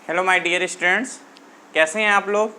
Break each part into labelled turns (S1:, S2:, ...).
S1: Hello my dear students, कैसे हैं आप लोग?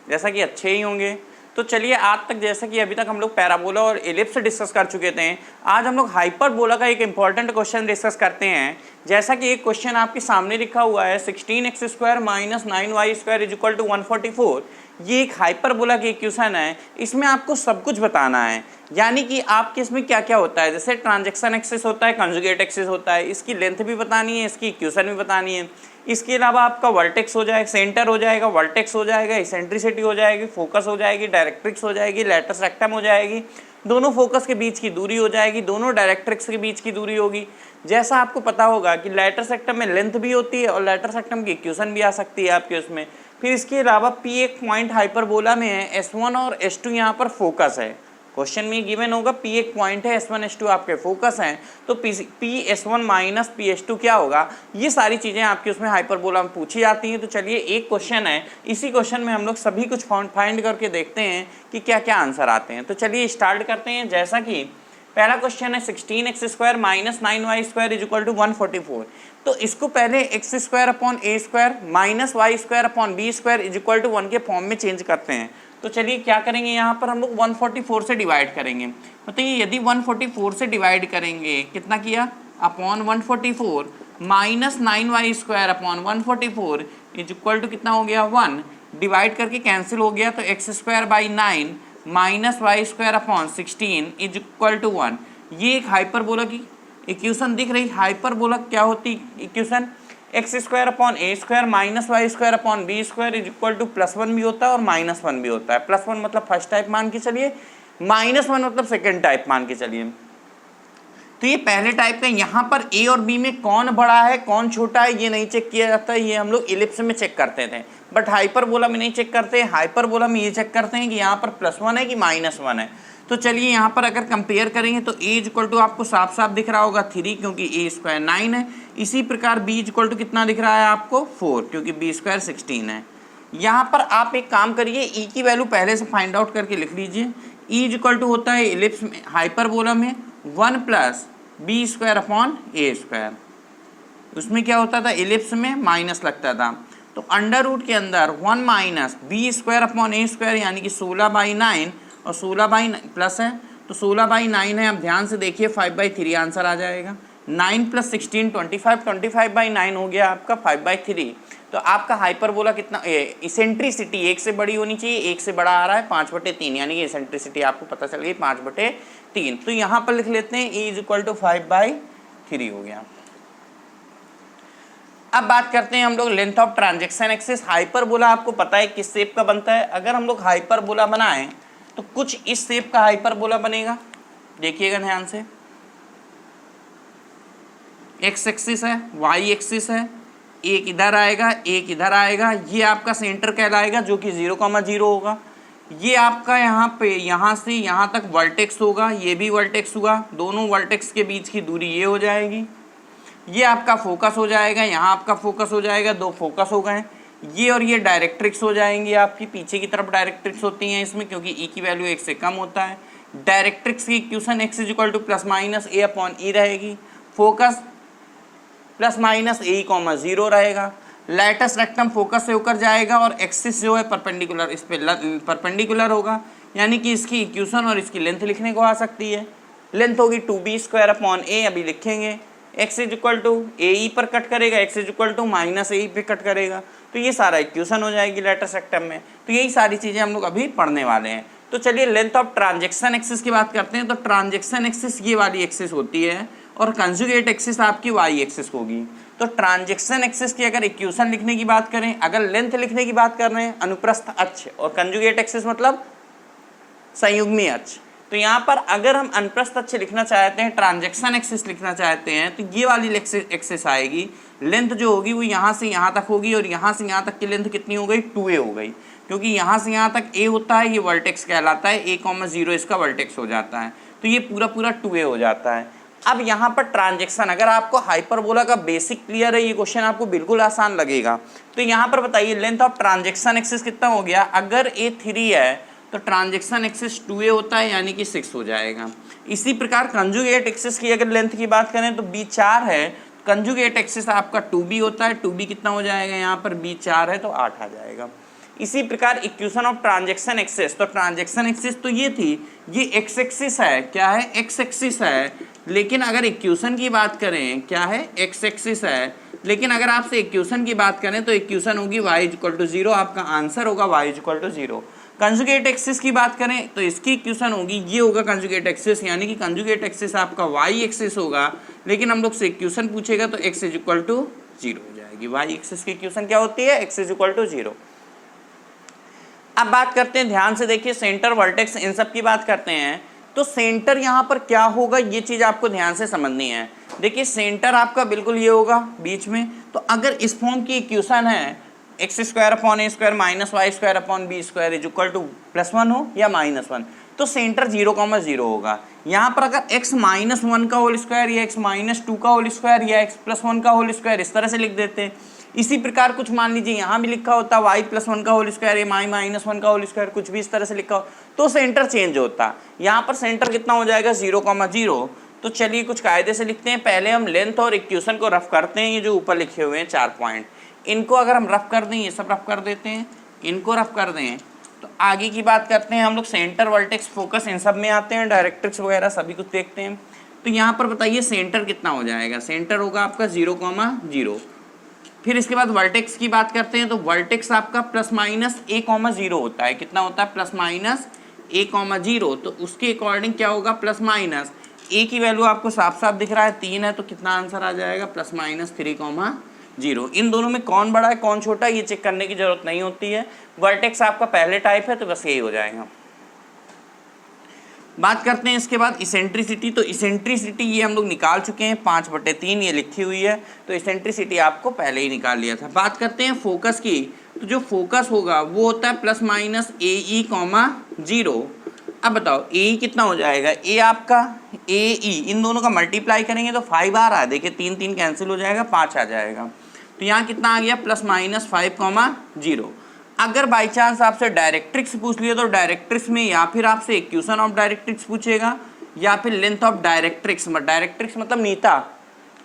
S1: जैसा कि अच्छे ही होंगे। तो चलिए, आज तक जैसा कि अभी तक हम लोग पैराबोला और एलिप्स डिस्कस कर चुके थे, आज हम लोग हाइपरबोला का एक इंपॉर्टेंट क्वेश्चन डिस्कस करते हैं। जैसा कि एक क्वेश्चन आपके सामने लिखा हुआ है 16x² - 9y² = 144। ये एक हाइपरबोला की इक्वेशन है। इसमें आपको सब कुछ बताना है, यानी कि आपके इसमें क्या क्या होता है। जैसे ट्रांजैक्शन एक्सिस होता है, कंजुगेट एक्सिस होता है, इसकी लेंथ भी बतानी है, इसकी इक्वेशन भी बतानी है। इसके अलावा आपका वर्टेक्स हो जाएगा, सेंटर हो जाएगा, वर्टेक्स हो जाएगा, इसेंट्रिसिटी हो जाएगी, फोकस हो जाएगी, डायरेक्ट्रिक्स हो जाएगी, लेटस रेक्टम हो जाएगी, दोनों फोकस के बीच की दूरी हो जाएगी, दोनों डायरेक्ट्रिक्स के बीच की दूरी होगी। जैसा आपको पता होगा कि लेटस रेक्टम में लेंथ भी होती है और लेटस रेक्टम की इक्वेशन भी आ सकती है आपके उसमें। फिर इसके अलावा P एक पॉइंट हाइपरबोला में है, S1 और S2 यहाँ पर फोकस है। क्वेश्चन में गिवन होगा P एक पॉइंट है, S1 S2 आपके फोकस हैं, तो P S1 minus P S2 क्या होगा। ये सारी चीज़ें आपकी उसमें हाइपरबोला में पूछी जाती हैं। तो चलिए, एक क्वेश्चन है, इसी क्वेश्चन में हम लोग सभी कुछ फाइंड करके देखते हैं कि क्या क्या आंसर आते हैं। तो चलिए स्टार्ट करते हैं। जैसा कि पहला क्वेश्चन है 16x² - 9y² = 144। तो इसको पहले x² - y² b² = 1 के फॉर्म में चेंज करते हैं। तो चलिए क्या करेंगे, यहाँ पर हम लोग 144 से डिवाइड करेंगे। बताइए, यदि 144 से डिवाइड करेंगे, कितना किया, अपॉन 144 माइनस 9y² 144 = कितना हो गया, 1। डिवाइड करके कैंसिल हो गया, तो x²/9 माइनस y² 16 = 1। ये एक हाइपरबोला की इक्वेशन दिख रही। हाइपरबोला क्या होती equation, x² minus y² b² +1 भी होता है और -1 भी होता है। +1 मतलब फर्स्ट टाइप मान के चलिए, -1 मतलब सेकेंड टाइप मान के चलिए। तो ये पहले टाइप का। यहाँ पर A और B में कौन बड़ा है कौन छोटा है ये नहीं चेक किया जाता है, ये हम लोग इलिप्स में चेक करते थे, बट हाइपरबोला में नहीं चेक करते। हाइपरबोला में ये चेक करते हैं कि यहाँ पर +1 है कि -1 है। तो चलिए यहाँ पर अगर कंपेयर करेंगे तो A = आपको साफ साफ दिख रहा होगा 3, क्योंकि A² 9 है। इसी प्रकार B = कितना दिख रहा है आपको, 4, क्योंकि B² 16 है। यहाँ पर आप एक काम करिए, E की वैल्यू पहले से फाइंड आउट करके लिख लीजिए। E = होता है इलिप्स में, हाइपरबोला में 1 + b² A²। उसमें क्या होता था, इलिप्स में माइनस लगता था। तो अंडर रूट के अंदर 1 - b² A² यानी कि 16/9 और 16/9 प्लस है, तो 16/9 है। अब ध्यान से देखिए, 5/3 आंसर आ जाएगा। 9 + 16 25, 25/9 हो गया आपका 5/3। तो आपका हाइपरबोला कितना, इसेंट्रिसिटी 1 से बड़ी होनी चाहिए, 1 से बड़ा आ रहा है 5/3, यानी कि इसेंट्रिसिटी आपको पता चल गई 5/3। तो यहाँ पर लिख लेते हैं E = 5/3 हो गया। अब बात करते हैं हम लोग length of transaction axis. Hyperbola आपको पता है किस शेप का बनता है। अगर हम लोग हाइपरबोला बनाएं तो कुछ इस शेप का हाइपरबोला बनेगा। देखिएगा ध्यान से, एक्स एक्सिस है, वाई एक्सिस है, एक इधर आएगा, एक इधर आएगा। ये आपका सेंटर कहलाएगा, जो कि 0,0 होगा। ये आपका यहाँ पे, यहाँ से यहाँ तक वर्टेक्स होगा, ये भी वर्टेक्स हुआ। दोनों वर्टेक्स के बीच की दूरी ये हो जाएगी। ये आपका फोकस हो जाएगा, यहाँ आपका फोकस हो जाएगा, 2 फोकस हो गए। ये और ये डायरेक्ट्रिक्स हो जाएंगी आपकी, पीछे की तरफ डायरेक्ट्रिक्स होती हैं इसमें, क्योंकि E की वैल्यू 1 से कम होता है। डायरेक्ट्रिक्स की इक्वेशन x = ±A/E रहेगी। फोकस ±A, 0 रहेगा। लेटस रेक्टम फोकस से होकर जाएगा और एक्सिस जो है परपेंडिकुलर, इस पे परपेंडिकुलर होगा, यानी कि इसकी इक्वेशन और इसकी लेंथ लिखने को आ सकती है। लेंथ होगी 2b² A, अभी लिखेंगे। x = AE पर कट करेगा, x = -AE पे कट करेगा, तो ये सारा इक्वेशन हो जाएगी लेटस रेक्टम में। तो यही सारी चीज़ें हम लोग अभी पढ़ने वाले हैं। तो चलिए लेंथ ऑफ ट्रांजैक्शन एक्सिस की बात करते हैं। तो ट्रांजैक्शन एक्सिस ये वाली एक्सिस होती है और कंजुगेट एक्सिस आपकी वाई एक्सिस होगी। तो ट्रांजैक्शन एक्सिस की अगर इक्वेशन लिखने की बात करें, अगर लेंथ लिखने की बात कर रहे हैं, अनुप्रस्थ अक्ष, और कंजुगेट एक्सिस मतलब संयुग्मी अक्ष। तो यहाँ पर अगर हम अनुप्रस्थ अक्ष लिखना चाहते हैं, ट्रांजैक्शन एक्सिस लिखना चाहते हैं, तो ये वाली एक्सिस आएगी। लेंथ जो होगी वो यहाँ से यहाँ तक होगी, और यहाँ से यहाँ तक की लेंथ कितनी हो गई, 2a हो गई, क्योंकि यहाँ से यहाँ तक a होता है, ये वर्टेक्स कहलाता है, A,0 इसका वर्टेक्स हो जाता है। तो ये पूरा 2a हो जाता है। अब यहाँ पर ट्रांजैक्शन, अगर आपको हाइपरबोला का बेसिक क्लियर है, ये क्वेश्चन आपको बिल्कुल आसान लगेगा। तो यहाँ पर बताइए लेंथ ऑफ ट्रांजैक्शन एक्सिस कितना हो गया। अगर A 3 है तो ट्रांजैक्शन एक्सिस 2a होता है, यानी कि 6 हो जाएगा। इसी प्रकार कंजुगेट एक्सिस की अगर लेंथ की बात करें तो B 4 है, कंजुगेट एक्सिस आपका 2b होता है, 2b कितना हो जाएगा यहाँ पर, b 4 है तो 8 आ जाएगा। इसी प्रकार इक्वेशन ऑफ ट्रांजैक्शन एक्सिस, तो ट्रांजैक्शन एक्सिस तो ये थी, ये एक्स एक्सिस है, क्या है, एक्स एक्सिस है, लेकिन अगर इक्वेशन की बात करें, क्या है, एक्स एक्सिस है, लेकिन अगर आपसे इक्वेशन की बात करें तो इक्वेशन होगी y=0, आपका आंसर होगा y=0। कंजुगेट एक्सिस की बात करें तो इसकी इक्वेशन होगी, ये होगा कंजुगेट एक्सिस, यानी कि कंजुगेट एक्सिस आपका y एक्सिस होगा, लेकिन हम लोग से इक्वेशन पूछेगा तो x=0 हो जाएगी। y एक्सिस की इक्वेशन क्या होती है, x=0। अब बात करते हैं, ध्यान से देखिए, सेंटर, वर्टेक्स, इन सब की बात करते हैं। तो सेंटर यहाँ पर क्या होगा, ये चीज़ आपको ध्यान से समझनी है। देखिए सेंटर आपका बिल्कुल ये होगा बीच में, तो अगर इस फॉर्म की इक्वेशन है x² upon a² - y² upon b² +1 हो या -1, तो सेंटर 0,0 होगा। यहाँ पर अगर x -1 का होल स्क्वायर या x -2 का होल स्क्वायर या x +1 का होल स्क्वायर इस तरह से लिख देते हैं। इसी प्रकार कुछ मान लीजिए यहाँ भी लिखा होता y +1 का होल स्क्वायर या y -1 का होल स्क्वायर, कुछ भी इस तरह से लिखा हो तो सेंटर चेंज होता। यहाँ पर सेंटर कितना हो जाएगा, 0,0। तो चलिए कुछ कायदे से लिखते हैं। पहले हम लेंथ और इक्वेशन को रफ करते हैं। ये जो ऊपर लिखे हुए हैं 4 पॉइंट, इनको अगर हम रफ कर दें, ये सब रफ कर देते हैं, इनको रफ कर दें तो आगे की बात करते हैं हम लोग। सेंटर, वर्टेक्स, फोकस इन सब में आते हैं, डायरेक्ट्रिक्स वगैरह सभी कुछ देखते हैं। तो यहाँ पर बताइए सेंटर कितना हो जाएगा, सेंटर होगा आपका 0,0। फिर इसके बाद वर्टेक्स की बात करते हैं, तो वर्टेक्स आपका ±a,0 होता है। कितना होता है, +-a,0। तो उसके अकॉर्डिंग क्या होगा, +- a की वैल्यू आपको साफ साफ दिख रहा है 3 है, तो कितना आंसर आ जाएगा, +-3,0। इन दोनों में कौन बड़ा है कौन छोटा है ये चेक करने की जरूरत नहीं होती है। वर्टेक्स आपका पहले टाइप है तो बस यही हो जाएगा। बात करते हैं इसके बाद इसेंट्रिसिटी। तो इसेंट्रिसिटी ये हम लोग निकाल चुके हैं, 5/3 ये लिखी हुई है, तो इसेंट्रिसिटी आपको पहले ही निकाल लिया था। बात करते हैं फोकस की, तो जो फोकस होगा वो होता है ±AE,0। अब बताओ AE कितना हो जाएगा, A आपका AE इन दोनों का मल्टीप्लाई करेंगे तो 5 आ रहा है, देखिए 3 कैंसिल हो जाएगा, 5 आ जाएगा। तो यहाँ कितना आ गया, ±5,0। अगर बाई चांस आपसे डायरेक्ट्रिक्स पूछ लिया तो डायरेक्ट्रिक्स में या फिर आपसे इक्वेशन ऑफ डायरेक्ट्रिक्स पूछेगा या फिर लेंथ ऑफ डायरेक्ट्रिक्स। डायरेक्ट्रिक्स मतलब नीता,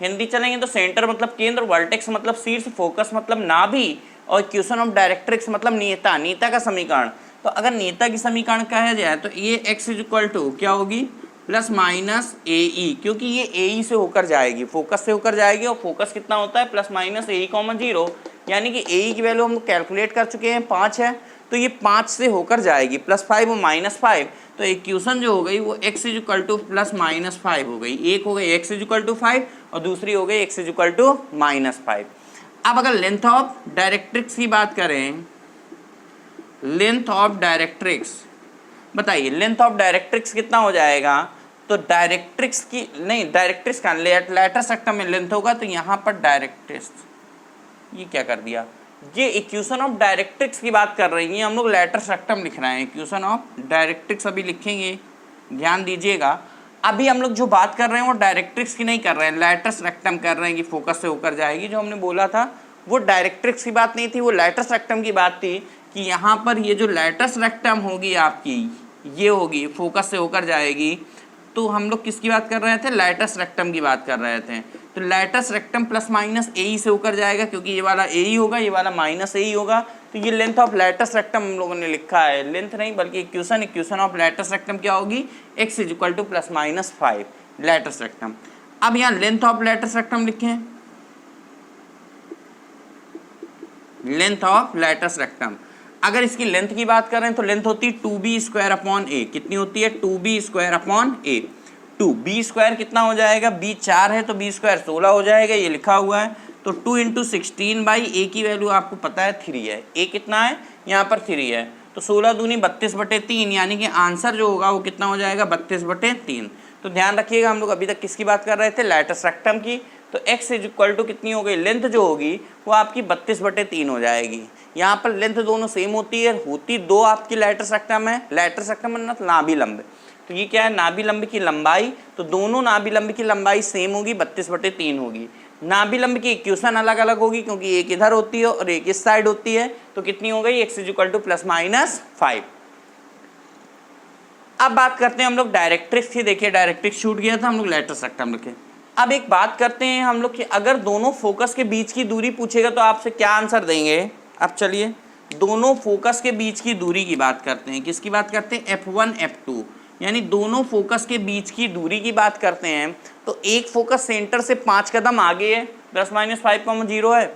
S1: हिंदी चलेंगे तो सेंटर मतलब केंद्र, वर्टेक्स मतलब शीर्ष, फोकस मतलब नाभि, और इक्वेशन ऑफ डायरेक्ट्रिक्स मतलब नीता, नीता का समीकरण। तो अगर नीता की समीकरण कहा जाए तो ये x= क्या होगी, ±AE, क्योंकि ये AE से होकर जाएगी, फोकस से होकर जाएगी, और फोकस कितना होता है ±AE,0, यानी कि AE की वैल्यू हम लोग कैलकुलेट कर चुके हैं 5 है, तो ये 5 से होकर जाएगी, +5 और -5, तो इक्वेशन जो हो गई वो x=+-5 हो गई। एक हो गई x=5 और दूसरी हो गई x=-5। अब अगर लेंथ ऑफ डायरेक्ट्रिक्स की बात करें, लेंथ ऑफ डायरेक्ट्रिक्स बताइए, लेंथ ऑफ डायरेक्ट्रिक्स कितना हो जाएगा, तो डायरेक्ट्रिक्स की नहीं, डायरेक्ट्रिक्स का लेटर सेक्टर में लेंथ होगा, तो यहाँ पर डायरेक्ट्रिक्स, ये क्या कर दिया, ये इक्वेशन ऑफ डायरेक्ट्रिक्स की बात कर रही है, हम लोग लेटर सेक्टम लिख रहे हैं, इक्वेशन ऑफ डायरेक्ट्रिक्स अभी लिखेंगे, ध्यान दीजिएगा। अभी हम लोग जो बात कर रहे हैं वो डायरेक्ट्रिक्स की नहीं कर रहे हैं, लेटर सेक्टम कर रहे हैं कि फोकस से होकर जाएगी। जो हमने बोला था वो डायरेक्ट्रिक्स की बात नहीं थी, वो लेटर सेक्टम की बात थी कि यहाँ पर ये जो लेटर सेक्टम होगी आपकी, ये होगी फोकस से होकर जाएगी। तो हम लोग किसकी बात कर रहे थे, लेटस रेक्टम की बात कर रहे थे। तो लेटस रेक्टम ±AE से होकर जाएगा, क्योंकि ये वाला AE होगा, ये वाला -AE होगा। तो ये लेंथ ऑफ लेटस रेक्टम हम लोगों ने लिखा है, लेंथ नहीं बल्कि इक्वेशन ऑफ लेटस रेक्टम क्या होगी, x=+-5 लेटस रेक्टम। अब यहाँ लेंथ ऑफ लेटस रेक्टम लिखें, लेंथ ऑफ लेटस रेक्टम। अगर इसकी लेंथ की बात करें तो लेंथ होती है 2b²/a। कितनी होती है, 2b²/a। 2b² कितना हो जाएगा, b 4 है तो b² 16 हो जाएगा, ये लिखा हुआ है। तो 2 × 16/a की वैल्यू आपको पता है 3 है। a कितना है, यहाँ पर 3 है, तो 16 दूनी 32/3, यानी कि आंसर जो होगा वो कितना हो जाएगा, 32/3। तो ध्यान रखिएगा, हम लोग अभी तक किसकी बात कर रहे थे, लेटस रेक्टम की। तो x= कितनी हो गई, लेंथ जो होगी वो आपकी 32/3 हो जाएगी। यहाँ पर लेंथ दोनों सेम होती है, होती दो आपकी लेटस रेक्टम है, लेटस रेक्टम मतलब नाभि लंब। तो ये क्या है, नाभि लंब की लंबाई, तो दोनों नाभि लंब की लंबाई सेम होगी, 32/3 होगी। नाभि लंब की इक्वेशन अलग अलग होगी, क्योंकि एक इधर होती है और एक इस साइड होती है। तो कितनी हो गई, x=+-5। अब बात करते हैं हम लोग डायरेक्ट्रिक्स की। देखिए डायरेक्ट्रिक्स छूट गया था, हम लोग लेटस रेक्टम लिखे। अब एक बात करते हैं हम लोग कि अगर दोनों फोकस के बीच की दूरी पूछेगा तो आपसे क्या आंसर देंगे। अब चलिए दोनों फोकस के बीच की दूरी की बात करते हैं। किसकी बात करते हैं? F1 F2, यानी दोनों फोकस के बीच की दूरी की बात करते हैं। तो एक फोकस सेंटर से 5 कदम आगे है, ±5,0 है,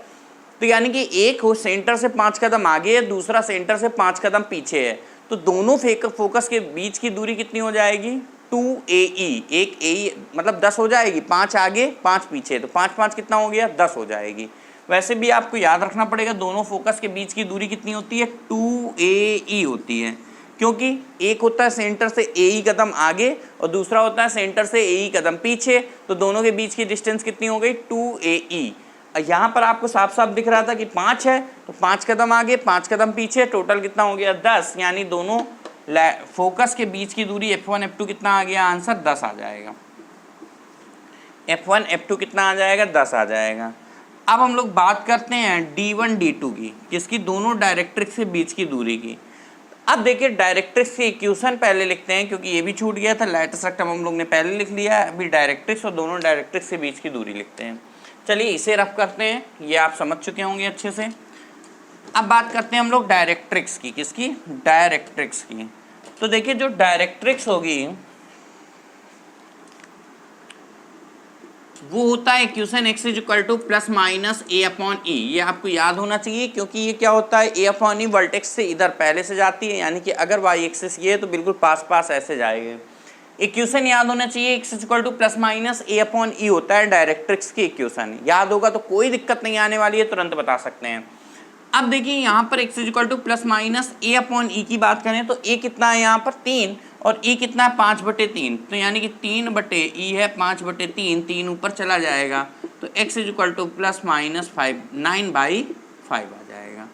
S1: तो यानी कि एक सेंटर से 5 कदम आगे है, दूसरा सेंटर से 5 कदम पीछे है। तो दोनों फोकस के बीच की दूरी कितनी हो जाएगी? 2AE। एक AE मतलब 10 हो जाएगी, 5 आगे 5 पीछे, तो 5 5 कितना हो गया? 10 हो जाएगी। वैसे भी आपको याद रखना पड़ेगा दोनों फोकस के बीच की दूरी कितनी होती है? 2AE होती है, क्योंकि एक होता है सेंटर से AE कदम आगे और दूसरा होता है सेंटर से AE कदम पीछे, तो दोनों के बीच की डिस्टेंस कितनी हो गई? 2AE। यहाँ पर आपको साफ साफ दिख रहा था कि 5 है, तो 5 कदम आगे 5 कदम पीछे, टोटल कितना हो गया? 10। यानी दोनों फोकस के बीच की दूरी F1 F2 कितना आ गया? आंसर 10 आ जाएगा। F1 F2 कितना आ जाएगा? 10 आ जाएगा। अब हम लोग बात करते हैं D1 D2 की, किसकी? दोनों डायरेक्ट्रिक्स के बीच की दूरी की। अब देखिए डायरेक्ट्रिक्स की इक्वेशन पहले लिखते हैं, क्योंकि ये भी छूट गया था। लैटिस रेक्टम हम लोग ने पहले लिख लिया है, अभी डायरेक्ट्रिक्स और दोनों डायरेक्ट्रिक्स के बीच की दूरी लिखते हैं। चलिए इसे रफ करते हैं, ये आप समझ चुके होंगे अच्छे से। अब बात करते हैं हम लोग डायरेक्ट्रिक्स की। किसकी? डायरेक्ट्रिक्स की। तो देखिए जो डायरेक्ट्रिक्स होगी वो होता है इक्वेशन x = ±a/e। ये आपको याद होना चाहिए, क्योंकि ये क्या होता है? a/e वर्टेक्स से इधर पहले से जाती है, यानी कि अगर y एक्सिस ये है तो बिल्कुल पास पास ऐसे जाएगा। इक्वेशन याद होना चाहिए, x = ±a/e होता है डायरेक्ट्रिक्स की इक्वेशन। याद होगा तो कोई दिक्कत नहीं आने वाली है, तुरंत बता सकते हैं। अब देखिए यहाँ पर x = ±a/e की बात करें तो a कितना है यहाँ पर? 3, और e कितना है? 5/3, तो यानी कि 3/e है, 5/3, 3 ऊपर चला जाएगा, तो x ± 9/5 आ जाएगा।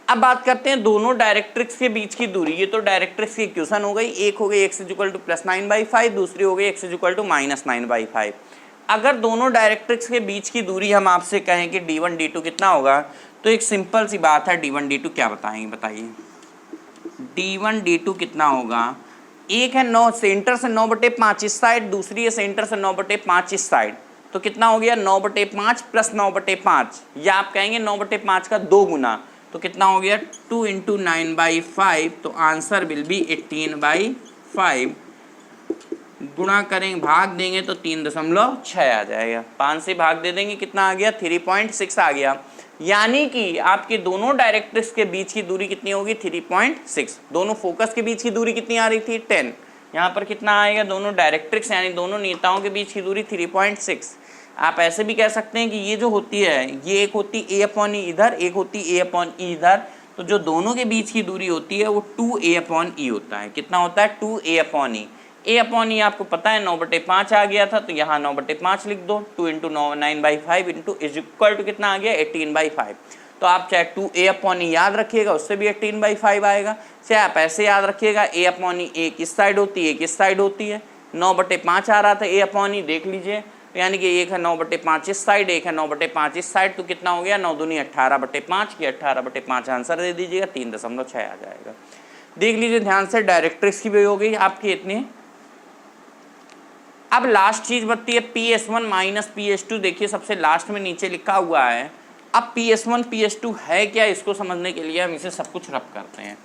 S1: अब बात करते हैं दोनों डायरेक्ट्रिक्स के बीच की दूरी। ये तो डायरेक्ट्रिक्स की इक्वेशन हो गई, एक हो गई x = +9/5, दूसरी हो गई x = -9/5। अगर दोनों डायरेक्ट्रिक्स के बीच की दूरी हम आपसे कहें कि D1 D2 कितना होगा, तो एक सिंपल सी बात है, D1 D2 क्या बताएंगे? बताइए D1 D2 कितना होगा? एक है 9 सेंटर से 9/5 इस साइड, दूसरी है सेंटर से 9/5 इस साइड, तो कितना हो गया? 9/5 + 9/5, या आप कहेंगे 9/5 का 2 गुना, तो कितना हो गया? 2 × 9/5, तो आंसर विल बी 18/5। गुणा करेंगे, भाग देंगे तो 3.6 आ जाएगा। 5 से भाग दे देंगे, कितना आ गया? 3.6 आ गया। यानी कि आपके दोनों डायरेक्ट्रिक्स के बीच की दूरी कितनी होगी? 3.6। दोनों फोकस के बीच की दूरी कितनी आ रही थी? 10। यहाँ पर कितना आएगा? दोनों डायरेक्ट्रिक्स यानी दोनों नेताओं के बीच की दूरी 3.6। आप ऐसे भी कह सकते हैं कि ये जो होती है, ये एक होती a/e इधर, एक होती a/e इधर, तो जो दोनों के बीच की दूरी होती है वो 2a/e होता है। कितना होता है? 2a/e। a/e आपको पता है 9/5 आ गया था, तो यहाँ 9/5 लिख दो। 2 × 9/5 = कितना आ गया? 18/5। तो आप चाहे 2a/e याद रखिएगा, उससे भी 18/5 आएगा। चाहे आप ऐसे याद रखिएगा, a/e एक इस साइड होती है, एक इस साइड होती है। 9/5 आ रहा था a/e, देख लीजिए, तो यानी कि एक है 9/5 इस साइड, एक है 9/5 इस साइड, तो कितना हो गया? 9 दूनी 18/5 की 18/5 आंसर दे दीजिएगा, 3.6 आ जाएगा। देख लीजिए ध्यान से, डायरेक्ट्रिक्स की भी हो गई आपकी इतनी। अब लास्ट चीज बनती है PS1 - PS2। देखिए सबसे लास्ट में नीचे लिखा हुआ है। अब PS1 PS2 है क्या, इसको समझने के लिए हम इसे सब कुछ रब करते हैं।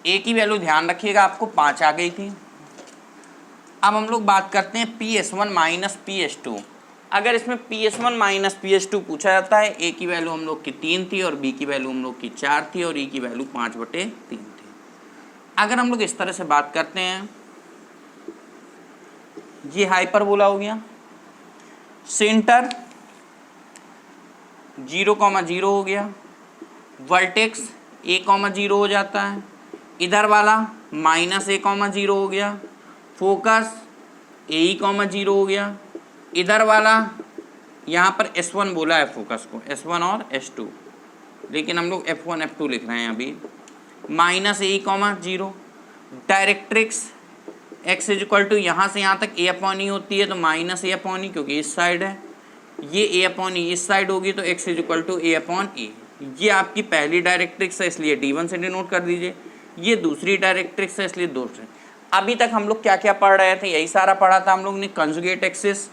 S1: ए की वैल्यू ध्यान रखिएगा, आपको 5 आ गई थी। अब हम लोग बात करते हैं PS1 - PS2। अगर इसमें PS1 - PS2 पूछा जाता है, ए की वैल्यू हम लोग की 3 थी और बी की वैल्यू हम लोग की 4 थी और ई की वैल्यू 5/3 थी। अगर हम लोग इस तरह से बात करते हैं, ये हाइपरबोला हो गया, सेंटर 0,0 हो गया, वर्टेक्स a,0 हो जाता है, इधर वाला -a,0 हो गया, फोकस AE,0 हो गया, इधर वाला यहाँ पर S1 बोला है फोकस को, S1 और S2, लेकिन हम लोग F1 F2 लिख रहे हैं अभी। -AE,0 डायरेक्ट्रिक्स x = यहाँ से यहाँ तक a/e होती है, तो -a/e, क्योंकि इस साइड है, ये a/e इस साइड होगी, तो x = a/e। ये आपकी पहली डायरेक्ट्रिक्स है, इसलिए D1 से डिनोट कर दीजिए। ये दूसरी डायरेक्ट्रिक्स है, इसलिए दूसरे। अभी तक हम लोग क्या क्या पढ़ रहे थे, यही सारा पढ़ा था हम लोग ने। कंजुगेट एक्सिस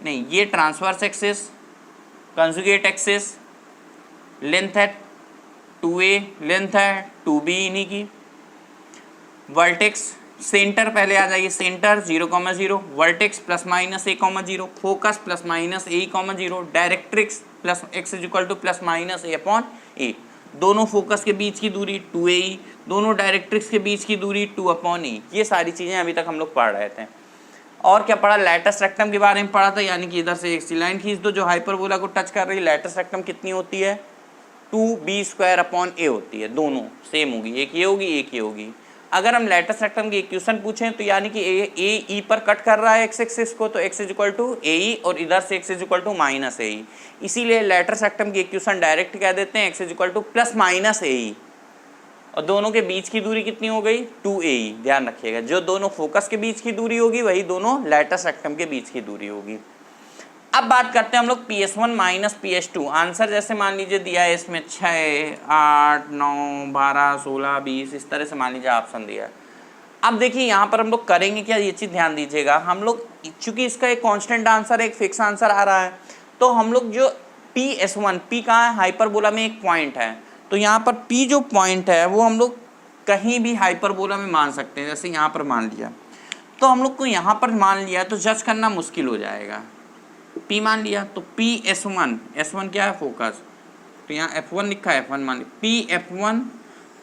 S1: नहीं, ये transverse axis, conjugate axis, length है 2a, लेंथ है 2b इन्हीं की। वर्टेक्स, सेंटर पहले आ जाइए, centre 0,0, vertex plus minus a,0, focus plus minus a,0, directrix plus x equal to plus minus a/a, दोनों फोकस के बीच की दूरी 2a, दोनों डायरेक्ट्रिक्स के बीच की दूरी 2/a। ये सारी चीज़ें अभी तक हम लोग पढ़ रहे थे। और क्या पढ़ा, लैटस रेक्टम के बारे में पढ़ा था, यानी कि इधर से एक सी लाइन खींच दो जो हाइपरबोला को टच कर रही है। लैटस रेक्टम कितनी होती है, 2b² होती है, दोनों सेम होगी, एक ये होगी एक ये होगी। अगर हम लैटस रेक्टम की इक्वेशन पूछें तो यानी कि ए ई पर कट कर रहा है एक्स एक्सिस को, तो x इक्वल टू ए और इधर से x equal to minus a, इसीलिए लैटस रेक्टम की इक्वेशन डायरेक्ट कह देते हैं, x equal to plus minus a, और दोनों के बीच की दूरी कितनी हो गई, 2a। ध्यान रखिएगा, जो दोनों फोकस के बीच की दूरी होगी वही दोनों लैटस रेक्टम के बीच की दूरी होगी। अब बात करते हैं हम लोग PS1 माइनस PS2। आंसर जैसे मान लीजिए दिया है इसमें 6, 8, 9, 12, 16, 20, इस तरह से मान लीजिए ऑप्शन दिया है। अब देखिए यहाँ पर हम लोग करेंगे क्या, ये चीज़ ध्यान दीजिएगा। हम लोग चूंकि इसका एक कांस्टेंट आंसर है, एक फिक्स आंसर आ रहा है, तो हम लोग जो PS1, P कहाँ है, हाइपरबोला में एक पॉइंट है, तो यहाँ पर P जो पॉइंट है वो हम लोग कहीं भी हाइपरबोला में मान सकते हैं। जैसे यहाँ पर मान लिया, तो हम लोग को यहाँ पर मान लिया तो जज करना मुश्किल हो जाएगा। P मान लिया तो PS1, S1 क्या है, फोकस, तो यहाँ F1 लिखा है, F1 मान लिया, PF1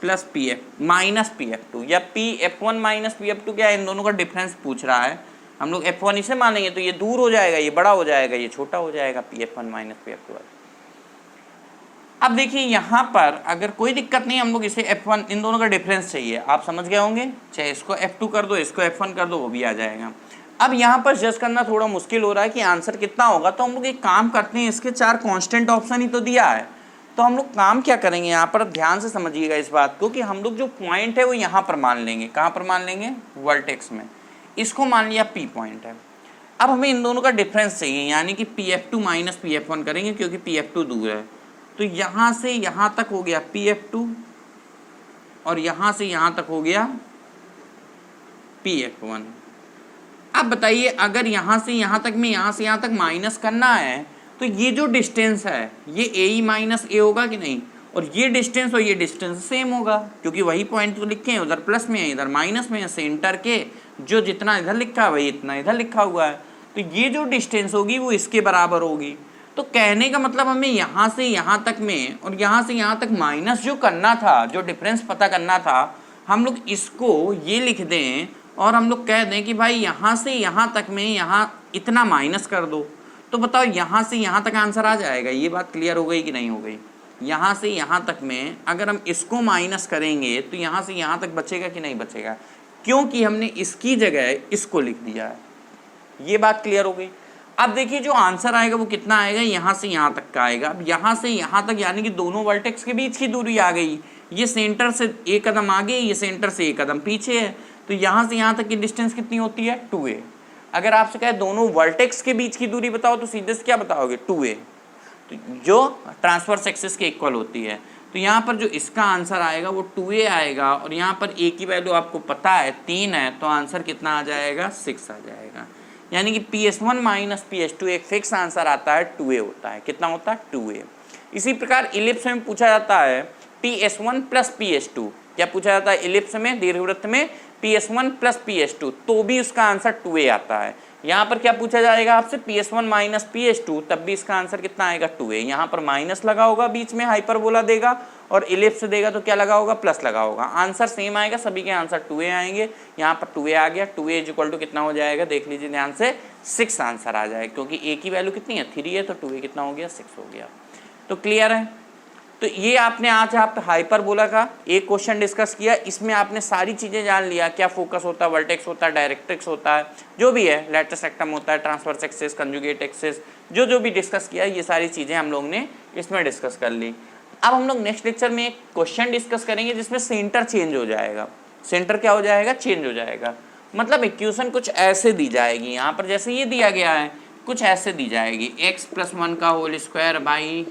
S1: plus PF minus PF2, या PF1 माइनस PF2 क्या है, इन दोनों का डिफरेंस पूछ रहा है। हम लोग F1 इसे मानेंगे तो ये दूर हो जाएगा, ये बड़ा हो जाएगा, ये छोटा हो जाएगा, PF1 माइनस PF2। अब देखिए यहाँ पर अगर कोई दिक्कत नहीं, हम लोग इसे F1, इन दोनों का डिफरेंस चाहिए, आप समझ गए होंगे, चाहे इसको F2 कर दो, इसको F1 कर दो, वो भी आ जाएगा। अब यहाँ पर जज करना थोड़ा मुश्किल हो रहा है कि आंसर कितना होगा, तो हम लोग एक काम करते हैं, इसके 4 कांस्टेंट ऑप्शन ही तो दिया है, तो हम लोग काम क्या करेंगे, यहाँ पर ध्यान से समझिएगा इस बात को कि हम लोग जो पॉइंट है वो यहाँ पर मान लेंगे। कहाँ पर मान लेंगे, वर्टेक्स में, इसको मान लिया P पॉइंट है। अब हमें इन दोनों का डिफरेंस चाहिए, यानी कि PF2 माइनस PF1 करेंगे, क्योंकि PF2 दूर है, तो यहाँ से यहाँ तक हो गया PF2 और यहाँ से यहाँ तक हो गया PF1। अब बताइए अगर यहाँ से यहाँ तक में, यहाँ से यहाँ तक माइनस करना है, तो ये जो डिस्टेंस है ये ए माइनस ए होगा कि नहीं, और ये डिस्टेंस और ये डिस्टेंस सेम होगा, क्योंकि वही पॉइंट तो लिखे हैं, उधर प्लस में है इधर माइनस में है, सेंटर के जो जितना इधर लिखा है वही इतना इधर लिखा हुआ है, तो ये जो डिस्टेंस होगी वो इसके बराबर होगी। तो कहने का मतलब हमें यहाँ से यहाँ तक में और यहाँ से यहाँ तक माइनस जो करना था, जो डिफरेंस पता करना था, हम लोग इसको ये लिख दें और हम लोग कह दें कि भाई यहाँ से यहाँ तक में यहाँ इतना माइनस कर दो, तो बताओ यहाँ से यहाँ तक आंसर आ जाएगा। ये बात क्लियर हो गई कि नहीं हो गई, यहाँ से यहाँ तक में अगर हम इसको माइनस करेंगे तो यहाँ से यहाँ तक बचेगा कि नहीं बचेगा, क्योंकि हमने इसकी जगह इसको लिख दिया है। ये बात क्लियर हो गई। अब देखिए जो आंसर आएगा वो कितना आएगा, यहाँ से यहाँ तक का आएगा। अब यहाँ से यहाँ तक यानी कि दोनों वर्टेक्स के बीच की दूरी आ गई, ये सेंटर से एक कदम आगे, ये सेंटर से एक कदम पीछे है, तो यहाँ से यहाँ तक की डिस्टेंस कितनी होती है, 2a। अगर आपसे कहे दोनों वर्टेक्स के बीच की दूरी बताओ तो सीधे से क्या बताओगे, 2a, तो जो ट्रांसवर्स एक्सिस के इक्वल होती है। तो यहाँ पर जो इसका आंसर आएगा वो 2a आएगा, और यहाँ पर a की वैल्यू आपको पता है 3 है, तो आंसर कितना आ जाएगा, 6 आ जाएगा। यानी कि PS1 माइनस PS2 एक फिक्स आंसर आता है, 2a होता है। कितना होता है, 2a। इसी प्रकार इलिप्स में पूछा जाता है PS1 प्लस PS2। क्या पूछा जाता है इलिप्स में, दीर्घवृत्त में, PS1 प्लस PS2, तो भी उसका आंसर 2a आता है। यहाँ पर क्या पूछा जाएगा आपसे, PS1 माइनस PS2, तब भी इसका आंसर कितना आएगा, 2a। यहाँ पर माइनस लगा होगा, बीच में हाइपरबोला देगा, और इलिप्स देगा तो क्या लगा होगा, प्लस लगा होगा। आंसर सेम आएगा, सभी के आंसर 2a आएंगे। यहाँ पर 2a आ गया, 2a इक्वल टू कितना हो जाएगा, देख लीजिए ध्यान से, 6 आंसर आ जाएगा, क्योंकि a की वैल्यू कितनी है, 3 है, तो 2a कितना हो गया, 6 हो गया। तो क्लियर है। तो ये आपने आज आप हाइपरबोला का एक क्वेश्चन डिस्कस किया, इसमें आपने सारी चीज़ें जान लिया, क्या फोकस होता है, वर्टेक्स होता है, डायरेक्ट्रिक्स होता है, जो भी है, लैटस रेक्टम होता है, ट्रांसवर्स एक्सिस, कंजुगेट एक्सिस, जो भी डिस्कस किया, ये सारी चीज़ें हम लोग ने इसमें डिस्कस कर ली। अब हम लोग नेक्स्ट लेक्चर में एक क्वेश्चन डिस्कस करेंगे जिसमें सेंटर चेंज हो जाएगा। सेंटर क्या हो जाएगा, चेंज हो जाएगा, मतलब इक्वेशन कुछ ऐसे दी जाएगी, यहाँ पर जैसे ये दिया गया है कुछ ऐसे दी जाएगी, x+1 का होल स्क्वायर बाई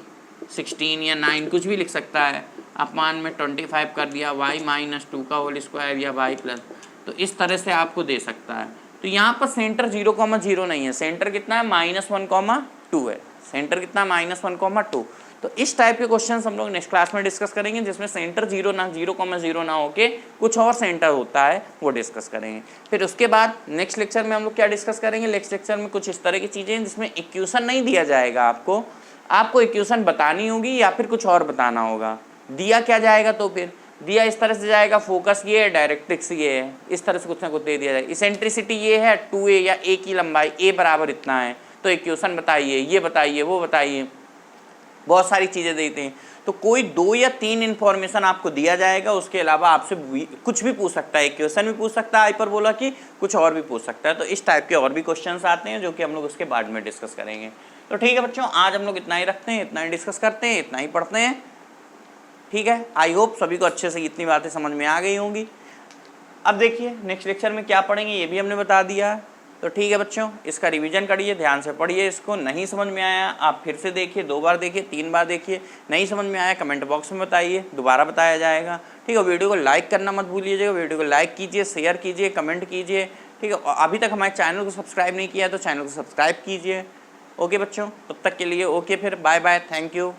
S1: 16 या 9 कुछ भी लिख सकता है, अपान में 25 कर दिया, y-2 का होल स्क्वायर या y प्लस, तो इस तरह से आपको दे सकता है। तो यहाँ पर सेंटर 0,0 नहीं है, सेंटर कितना है -1,2 है, सेंटर कितना -1,2। तो इस टाइप के क्वेश्चंस हम लोग नेक्स्ट क्लास में डिस्कस करेंगे, जिसमें सेंटर 0,0 ना होके कुछ और सेंटर होता है वो डिस्कस करेंगे। फिर उसके बाद नेक्स्ट लेक्चर में हम लोग क्या डिस्कस करेंगे, नेक्स्ट लेक्चर में कुछ इस तरह की चीज़ें हैं जिसमें इक्वेशन नहीं दिया जाएगा, आपको इक्वेशन बतानी होगी या फिर कुछ और बताना होगा। दिया क्या जाएगा, तो फिर दिया इस तरह से जाएगा, फोकस ये है, डायरेक्ट्रिक्स ये है, इस तरह से कुछ ना कुछ दे दिया जाए। इसेंट्रिसिटी ये है 2a या a की लंबाई a बराबर इतना है, तो इक्वेशन बताइए, ये बताइए, वो बताइए, बहुत सारी चीज़ें देते हैं। तो कोई 2 या 3 इन्फॉर्मेशन आपको दिया जाएगा, उसके अलावा आपसे कुछ भी पूछ सकता है, इक्वेशन भी पूछ सकता है हाइपरबोला की, कुछ और भी पूछ सकता है। तो इस टाइप के और भी क्वेश्चंस आते हैं जो कि हम लोग उसके बाद में डिस्कस करेंगे। तो ठीक है बच्चों, आज हम लोग इतना ही रखते हैं, इतना ही डिस्कस करते हैं, इतना ही पढ़ते हैं। ठीक है, आई होप सभी को अच्छे से इतनी बातें समझ में आ गई होंगी। अब देखिए नेक्स्ट लेक्चर में क्या पढ़ेंगे ये भी हमने बता दिया है। तो ठीक है बच्चों, इसका रिवीजन करिए, ध्यान से पढ़िए, इसको नहीं समझ में आया आप फिर से देखिए, 2 बार देखिए, 3 बार देखिए, नहीं समझ में आया कमेंट बॉक्स में बताइए, दोबारा बताया जाएगा। ठीक है, वीडियो को लाइक करना मत भूलिएगा, वीडियो को लाइक कीजिए, शेयर कीजिए, कमेंट कीजिए। ठीक है, अभी तक हमारे चैनल को सब्सक्राइब नहीं किया है तो चैनल को सब्सक्राइब कीजिए। ओके बच्चों, तब तक के लिए ओके, फिर बाय बाय, थैंक यू।